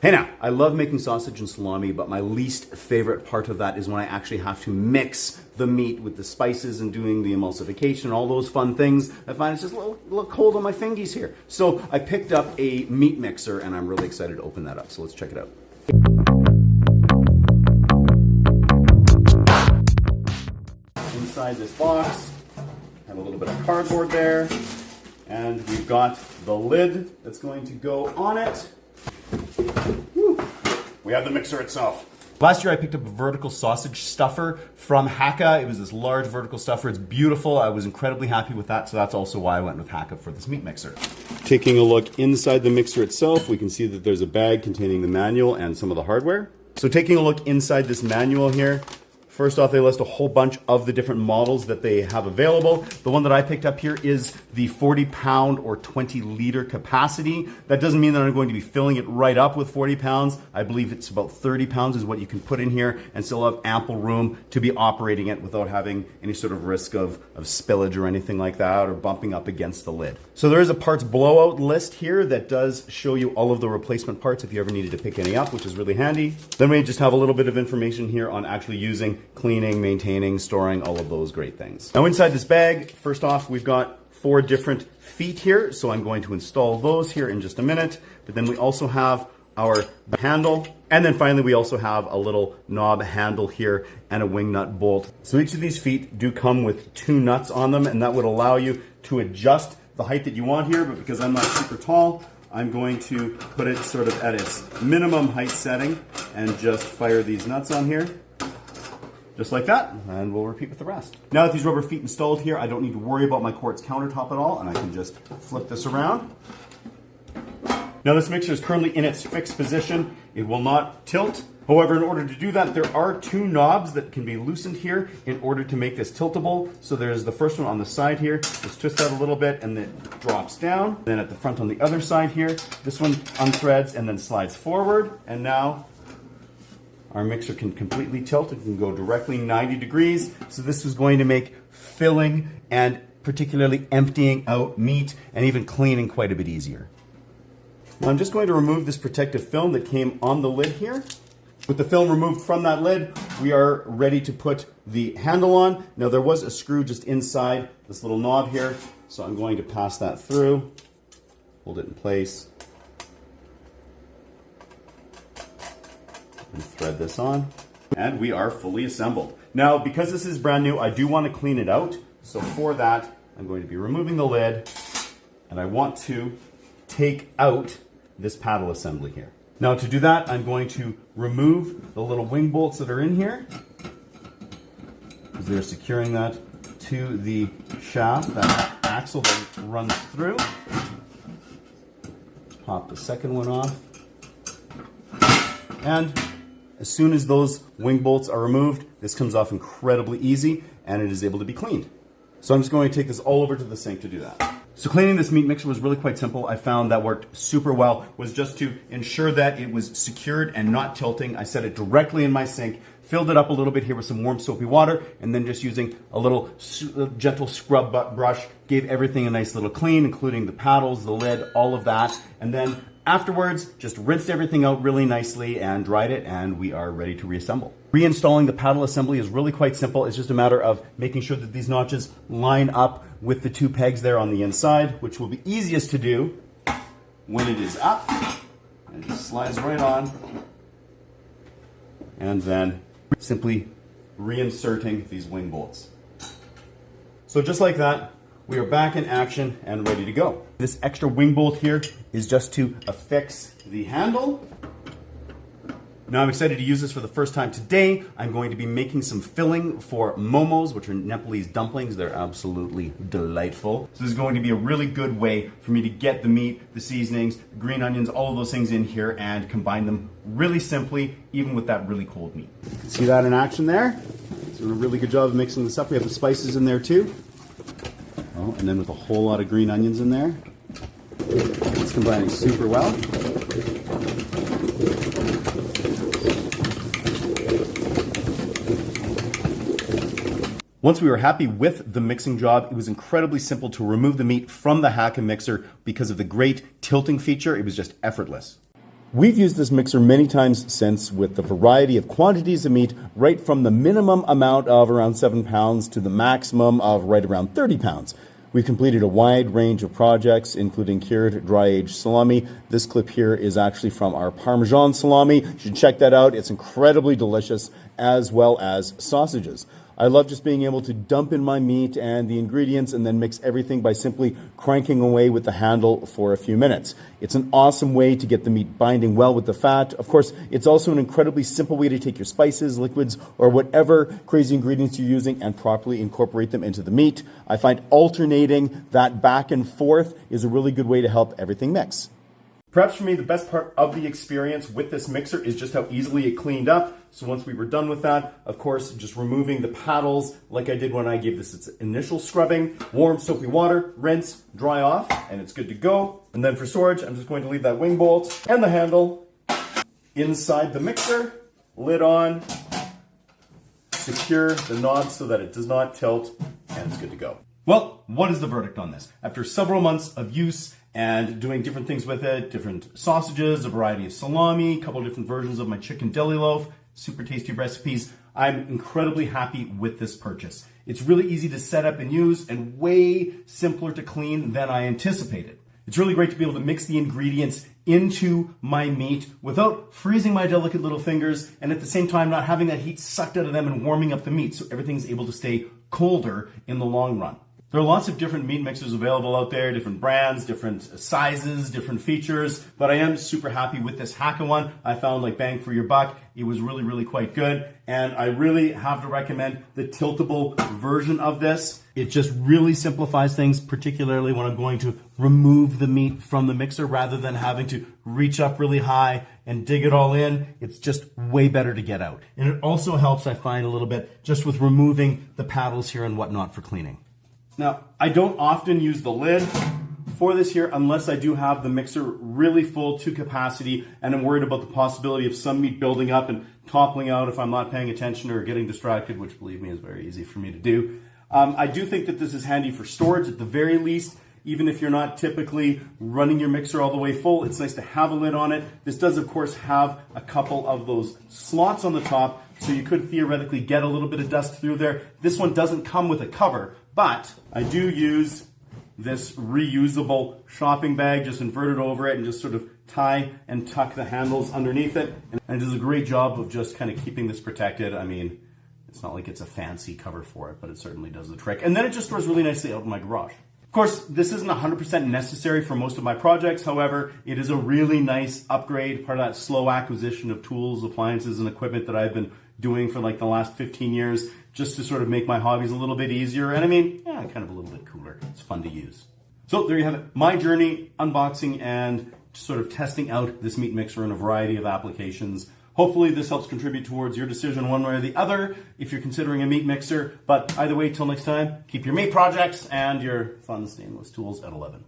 Hey now, I love making sausage and salami, but my least favorite part of that is when I actually have to mix the meat with the spices and doing the emulsification and all those fun things. I find it's just a little cold on my fingies here. So I picked up a meat mixer and I'm really excited to open that up. So let's check it out. Inside this box, I have a little bit of cardboard there, and we've got the lid that's going to go on it. Woo. We have the mixer itself. Last year I picked up a vertical sausage stuffer from Hakka. It was this large vertical stuffer. It's beautiful. I was incredibly happy with that, so that's also why I went with Hakka for this meat mixer. Taking a look inside the mixer itself, we can see that there's a bag containing the manual and some of the hardware. So taking a look inside this manual here, first off, they list a whole bunch of the different models that they have available. The one that I picked up here is the 40-pound or 20-liter capacity. That doesn't mean that I'm going to be filling it right up with 40 pounds. I believe it's about 30 pounds is what you can put in here and still have ample room to be operating it without having any sort of risk of spillage or anything like that or bumping up against the lid. So there is a parts blowout list here that does show you all of the replacement parts if you ever needed to pick any up, which is really handy. Then we just have a little bit of information here on actually using cleaning, maintaining, storing, all of those great things. Now inside this bag, first off, we've got 4 different feet here, so I'm going to install those here in just a minute. But then we also have our handle, and then finally we also have a little knob handle here and a wing nut bolt. So each of these feet do come with 2 nuts on them, and that would allow you to adjust the height that you want here, but because I'm not super tall, I'm going to put it sort of at its minimum height setting and just fire these nuts on here. Just like that, and we'll repeat with the rest. Now that these rubber feet installed here, I don't need to worry about my quartz countertop at all, and I can just flip this around. Now this mixer is currently in its fixed position. It will not tilt. However, in order to do that, there are 2 knobs that can be loosened here in order to make this tiltable. So there's the first one on the side here. Just twist that a little bit and it drops down. Then at the front on the other side here, this one unthreads and then slides forward. And now our mixer can completely tilt. It can go directly 90 degrees. So this is going to make filling and particularly emptying out meat and even cleaning quite a bit easier. Now I'm just going to remove this protective film that came on the lid here. With the film removed from that lid, we are ready to put the handle on. Now there was a screw just inside this little knob here, so I'm going to pass that through, hold it in place, and thread this on, and we are fully assembled. Now, because this is brand new, I do want to clean it out. So for that, I'm going to be removing the lid, and I want to take out this paddle assembly here. Now to do that, I'm going to remove the little wing bolts that are in here, because they're securing that to the shaft, that axle that runs through. Pop the second one off. And as soon as those wing bolts are removed, this comes off incredibly easy and it is able to be cleaned. So I'm just going to take this all over to the sink to do that. So cleaning this meat mixer was really quite simple. I found that worked super well, was just to ensure that it was secured and not tilting. I set it directly in my sink, filled it up a little bit here with some warm soapy water, and then just using a little gentle scrub brush, gave everything a nice little clean, including the paddles, the lid, all of that. And then afterwards, just rinsed everything out really nicely and dried it, and we are ready to reassemble. Reinstalling the paddle assembly is really quite simple. It's just a matter of making sure that these notches line up with the 2 pegs there on the inside, which will be easiest to do when it is up. And it just slides right on. And then simply reinserting these wing bolts. So just like that, we are back in action and ready to go. This extra wing bolt here is just to affix the handle. Now I'm excited to use this for the first time today. I'm going to be making some filling for momos, which are Nepalese dumplings. They're absolutely delightful. So this is going to be a really good way for me to get the meat, the seasonings, the green onions, all of those things in here and combine them really simply, even with that really cold meat. You can see that in action there. It's doing a really good job of mixing this up. We have the spices in there too. Oh, and then with a whole lot of green onions in there. It's combining super well. Once we were happy with the mixing job, it was incredibly simple to remove the meat from the Hakka mixer because of the great tilting feature. It was just effortless. We've used this mixer many times since with the variety of quantities of meat, right from the minimum amount of around 7 pounds to the maximum of right around 30 pounds. We've completed a wide range of projects, including cured, dry-aged salami. This clip here is actually from our Parmesan salami. You should check that out. It's incredibly delicious, as well as sausages. I love just being able to dump in my meat and the ingredients and then mix everything by simply cranking away with the handle for a few minutes. It's an awesome way to get the meat binding well with the fat. Of course, it's also an incredibly simple way to take your spices, liquids, or whatever crazy ingredients you're using and properly incorporate them into the meat. I find alternating that back and forth is a really good way to help everything mix. Perhaps for me, the best part of the experience with this mixer is just how easily it cleaned up. So once we were done with that, of course, just removing the paddles like I did when I gave this its initial scrubbing, warm soapy water, rinse, dry off, and it's good to go. And then for storage, I'm just going to leave that wing bolt and the handle inside the mixer, lid on, secure the knob so that it does not tilt, and it's good to go. Well, what is the verdict on this? After several months of use and doing different things with it, different sausages, a variety of salami, a couple of different versions of my chicken deli loaf, super tasty recipes, I'm incredibly happy with this purchase. It's really easy to set up and use and way simpler to clean than I anticipated. It's really great to be able to mix the ingredients into my meat without freezing my delicate little fingers and at the same time not having that heat sucked out of them and warming up the meat so everything's able to stay colder in the long run. There are lots of different meat mixers available out there, different brands, different sizes, different features, but I am super happy with this Hakka one. I found like bang for your buck. It was really, really quite good. And I really have to recommend the tiltable version of this. It just really simplifies things, particularly when I'm going to remove the meat from the mixer rather than having to reach up really high and dig it all in. It's just way better to get out. And it also helps, I find, a little bit just with removing the paddles here and whatnot for cleaning. Now, I don't often use the lid for this here unless I do have the mixer really full to capacity and I'm worried about the possibility of some meat building up and toppling out if I'm not paying attention or getting distracted, which believe me is very easy for me to do. I do think that this is handy for storage at the very least. Even if you're not typically running your mixer all the way full, it's nice to have a lid on it. This does, of course, have a couple of those slots on the top, so you could theoretically get a little bit of dust through there. This one doesn't come with a cover, but I do use this reusable shopping bag, just invert it over it and just sort of tie and tuck the handles underneath it. And it does a great job of just kind of keeping this protected. I mean, it's not like it's a fancy cover for it, but it certainly does the trick. And then it just stores really nicely out in my garage. Of course, this isn't 100% necessary for most of my projects. However, it is a really nice upgrade, part of that slow acquisition of tools, appliances, and equipment that I've been doing for like the last 15 years, just to sort of make my hobbies a little bit easier. And I mean, yeah, kind of a little bit cooler. It's fun to use. So there you have it. My journey, unboxing and sort of testing out this meat mixer in a variety of applications. Hopefully this helps contribute towards your decision one way or the other if you're considering a meat mixer. But either way, till next time, keep your meat projects and your fun stainless tools at 11.